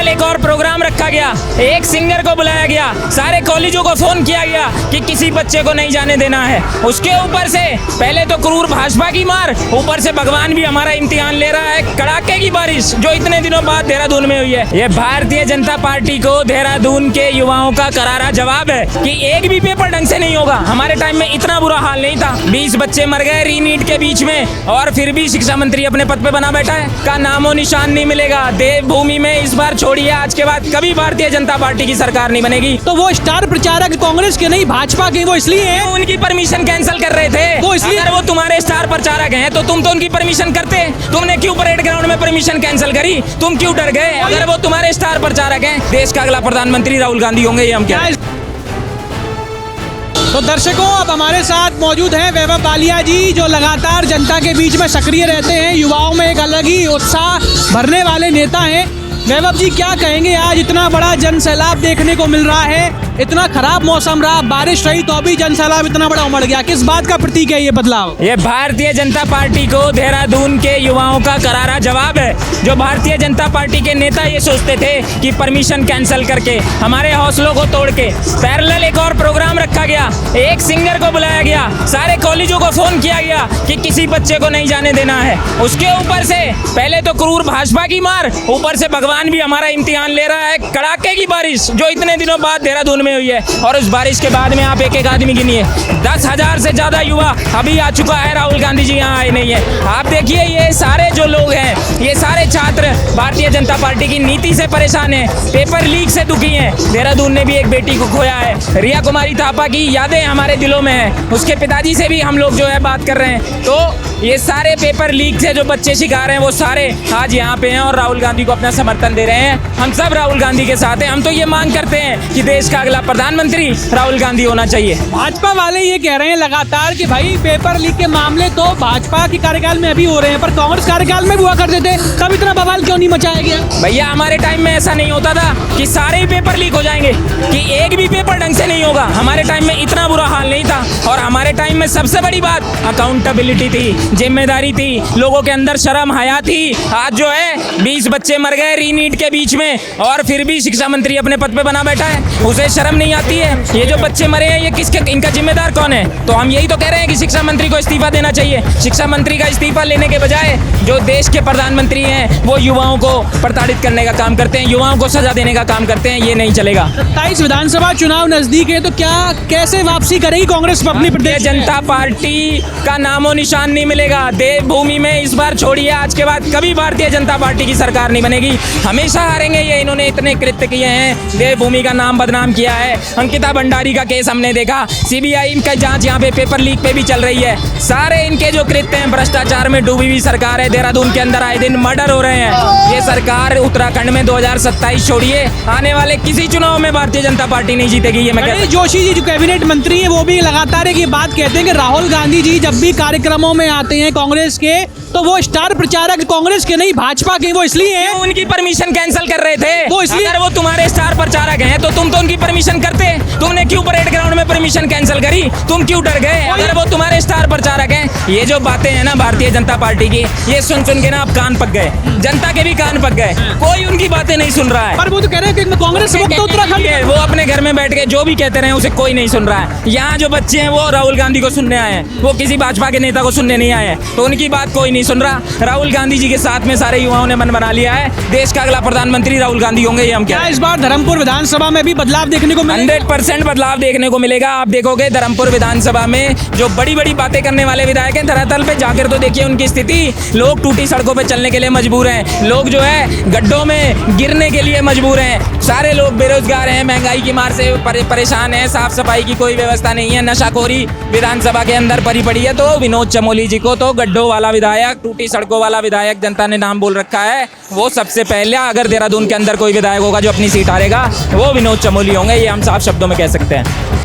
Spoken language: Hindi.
पैरेलल एक और प्रोग्राम रखा गया, एक सिंगर को बुलाया गया, सारे कॉलेजों को फोन किया गया कि किसी बच्चे को नहीं जाने देना है। उसके ऊपर से पहले तो क्रूर भाजपा की मार, ऊपर से भगवान भी हमारा इम्तिहान ले रहा है। कड़ाके की बारिश जो इतने दिनों बाद देहरादून में हुई है, ये भारतीय जनता पार्टी को देहरादून के युवाओं का करारा जवाब है कि एक भी पेपर ढंग से नहीं होगा। हमारे टाइम में इतना बुरा हाल नहीं था, 20 बच्चे मर गए रीनीट के बीच में, और फिर भी शिक्षा मंत्री अपने पद पे बना बैठा है। का नामो निशान नहीं मिलेगा देवभूमि में। इस बार छोड़िए, आज के बाद कभी भारतीय जनता पार्टी की सरकार नहीं बनेगी। तो वो स्टार प्रचारक कांग्रेस के नहीं भाजपा के, वो इसलिए हैं। उनकी परमिशन कैंसिल कर रहे थे, वो इसलिए अगर वो तुम्हारे स्टार प्रचारक हैं तो तुम तो उनकी परमिशन करते। तुमने क्यों परेड ग्राउंड में परमिशन कैंसिल करी? तुम क्यों डर गए? अगर वो तुम्हारे स्टार प्रचारक हैं, देश का अगला प्रधानमंत्री राहुल गांधी होंगे, ये हम क्या? तो दर्शकों, अब हमारे साथ मौजूद हैं वैभव बालिया जी, जो लगातार जनता के बीच में सक्रिय रहते हैं, युवाओं में एक अलग ही उत्साह भरने वाले नेता हैं। वैभव जी, क्या कहेंगे? आज इतना बड़ा जन सैलाब देखने को मिल रहा है, इतना खराब मौसम रहा, बारिश रही तो भी जन सैलाब इतना बड़ा उमड़ गया, किस बात का प्रतीक है ये बदलाव? ये भारतीय जनता पार्टी को देहरादून के युवाओं का करारा जवाब है। जो भारतीय जनता पार्टी के नेता ये सोचते थे कि परमिशन कैंसिल करके, हमारे हौसलों को तोड़ के पैरेलल एक और प्रोग्राम रखा गया, एक सिंगर को बुलाया गया, सारे कॉलेजों को फोन किया गया कि किसी बच्चे को नहीं जाने देना है। उसके ऊपर से पहले तो क्रूर भाजपा की मार, ऊपर से भगवान भी हमारा इम्तिहान ले रहा है। कड़ाके की बारिश जो इतने दिनों बाद देहरादून में हुई है, और उस बारिश के बाद में आप एक एक आदमी गिनिए, 10,000 से ज्यादा युवा अभी आ चुका है। राहुल गांधी जी यहाँ आए नहीं है। आप देखिए, ये सारे जो लोग हैं, ये सारे छात्र भारतीय जनता पार्टी की नीति से परेशान हैं, पेपर लीक से दुखी हैं। देहरादून ने भी एक बेटी को खोया है, रिया कुमारी थापा की यादें हमारे दिलों में है। उसके पिताजी से भी हम लोग जो है बात कर रहे हैं। तो ये सारे पेपर लीक से जो बच्चे शिकार हैं, वो सारे आज यहाँ पे हैं और राहुल गांधी को अपना समर्थन दे रहे हैं। हम सब राहुल गांधी के साथ हैं। हम तो ये मांग करते हैं कि देश का अगला प्रधानमंत्री राहुल गांधी होना चाहिए। भाजपा वाले ये कह रहे हैं लगातार कि भाई पेपर लीक के मामले तो भाजपा के कार्यकाल में अभी हो रहे हैं, पर कांग्रेस कार्यकाल में भी हुआ करते थे, तब इतना बवाल क्यों नहीं मचाया गया? भैया, हमारे टाइम में ऐसा नहीं होता था कि सारे ही पेपर लीक हो जाएंगे, कि एक भी पेपर ढंग से नहीं होगा। हमारे टाइम में इतना बुरा हाल नहीं था, और हमारे टाइम में सबसे बड़ी बात अकाउंटेबिलिटी थी, जिम्मेदारी थी, लोगों के अंदर शर्म हया थी। आज जो है 20 बच्चे मर गए रीनीट के बीच में, और फिर भी शिक्षा मंत्री अपने पद पे बना बैठा है, उसे शर्म नहीं आती है? ये जो बच्चे मरे हैं, ये किसके, इनका जिम्मेदार कौन है? तो हम यही तो कह रहे हैं कि शिक्षा मंत्री को इस्तीफा देना चाहिए। शिक्षा मंत्री का इस्तीफा लेने के बजाय जो देश के प्रधानमंत्री हैं, वो युवाओं को प्रताड़ित करने का काम करते हैं, युवाओं को सजा देने का काम करते हैं। ये नहीं चलेगा। 27 विधानसभा चुनाव नजदीक है, तो क्या कैसे वापसी करेगी कांग्रेस अपनी प्रदेश? जनता पार्टी का नामो निशान नहीं मिलेगा देवभूमि में। इस बार छोड़िए, आज के बाद कभी भारतीय जनता पार्टी की सरकार नहीं बनेगी। हमेशा हारेंगे ये। इन्होंने इतने कृत्य किए हैं, देवभूमि का नाम बदनाम किया है। अंकिता भंडारी का केस हमने देखा, सीबीआई का जांच यहाँ पे पेपर लीक पे भी चल रही है। सारे इनके जो कृत्य हैं, भ्रष्टाचार में डूबी हुई सरकार है। देहरादून के अंदर आए दिन मर्डर हो रहे हैं। ये सरकार उत्तराखंड में 2027 छोड़िए, आने वाले किसी चुनाव में भारतीय जनता पार्टी नहीं जीतेगी। ये मैं कहता हूं। जोशी जी जो कैबिनेट मंत्री है, वो भी लगातार एक ये बात कहते हैं कि राहुल गांधी जी जब भी कार्यक्रमों में आते हैं कांग्रेस के, तो वो स्टार प्रचारक कांग्रेस के नहीं भाजपा के, वो इसलिए हैं। उनकी परमिशन कैंसिल कर रहे थे, वो इसलिए। अगर वो तुम्हारे स्टार प्रचारक हैं तो तुम तो उनकी परमिशन करते। तुमने क्यों परेड ग्राउंड में परमिशन कैंसिल करी? तुम क्यों डर गए? अगर वो तुम्हारे स्टार प्रचारक हैं, ये जो बातें हैं ना भारतीय जनता पार्टी की, ये सुन सुन के ना आप कान पक गए, जनता के भी कान पक गए। कोई उनकी बातें नहीं सुन रहा है। पर वो तो कह रहे हैं कि कांग्रेस मुक्त उत्तराखंड है। वो अपने घर में बैठ के जो भी कहते रहे, उसे कोई नहीं सुन रहा है। यहाँ जो बच्चे हैं वो राहुल गांधी को सुनने आए हैं, वो किसी भाजपा के नेता को सुनने नहीं आए हैं। तो उनकी बात कोई नहीं सुन रहा। राहुल गांधी जी के साथ में सारे युवाओं ने मन बना लिया है, देश का अगला प्रधानमंत्री राहुल गांधी होंगे। ये हम क्या इस बार धर्मपुर विधानसभा में भी बदलाव देखने को मिलेगा? 100% बदलाव देखने को मिलेगा। आप देखोगे धर्मपुर विधानसभा में जो बड़ी बड़ी बातें करने वाले विधायक हैं, धरातल पे जाकर तो देखिए उनकी स्थिति। लोग टूटी सड़कों पे चलने के लिए मजबूर हैं, लोग जो है गड्ढों में गिरने के लिए मजबूर हैं, सारे लोग बेरोजगार हैं, महंगाई की मार से परेशान हैं, साफ सफाई की कोई व्यवस्था नहीं है, नशाखोरी विधानसभा के अंदर भरी पड़ी है। तो विनोद चमोली जी को तो गड्ढों वाला विधायक, टूटी सड़कों वाला विधायक जनता ने नाम बोल रखा है। वो सबसे पहले अगर देहरादून के अंदर कोई विधायक होगा जो अपनी सीट हारेगा, वो विनोद चमोली होंगे। ये हम साफ शब्दों में कह सकते हैं।